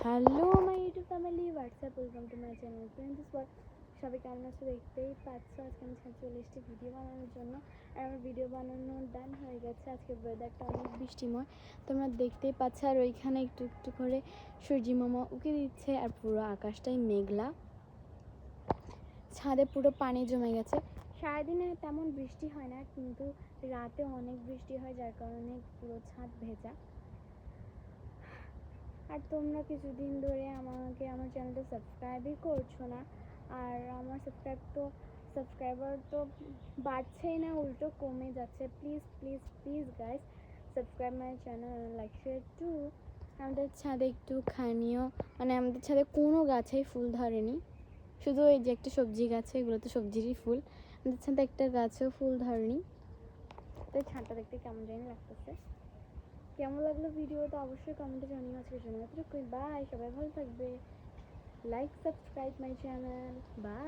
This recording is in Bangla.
Hello my YouTube family, WhatsApp, welcome to my channel friends world. সবাই কেমন আছো দেখতেই পাচ্ছ। আজকে আমি চলে এসেছি ভিডিও বানানোর জন্য। আর আমার ভিডিও বানানো ডান হয়ে গেছে। আজকে ওয়েদারটা অনেক বৃষ্টিময়, তোমরা দেখতেই পাচ্ছ। আর ওইখানে একটু একটু করে সূর্যি মামা উঁকি দিচ্ছে, আর পুরো আকাশটাই মেঘলা, ছাদে পুরো পানি জমে গেছে। সারাদিনে তেমন বৃষ্টি হয় না, কিন্তু রাতে অনেক বৃষ্টি হয়, যার কারণে পুরো ছাদ ভেজা। আর তোমরা কিছুদিন ধরে আমাকে আমার চ্যানেলটা সাবস্ক্রাইবই করছো না। আর আমার সাবস্ক্রাইবার তো বাড়ছেই না, উল্টো কমে যাচ্ছে। Please please please guys, subscribe my channel, like share two. আমাদের ছাদে একটুখানিও আমাদের ছাদে কোনো গাছেই ফুল ধরেনি, শুধু এই যে একটা সবজি গাছে, এগুলো তো সবজিরই ফুল। আমাদের ছাদে একটা গাছেও ফুল ধরেনি। তো ছাদটা দেখতে কেমন জানি লাগতেছে। কেমন লাগলো ভিডিওটা অবশ্যই কমেন্টে জানিও। আজকের জন্য এতটুকুই, বাই। সবাই ভালো থাকবে, like subscribe my channel, by.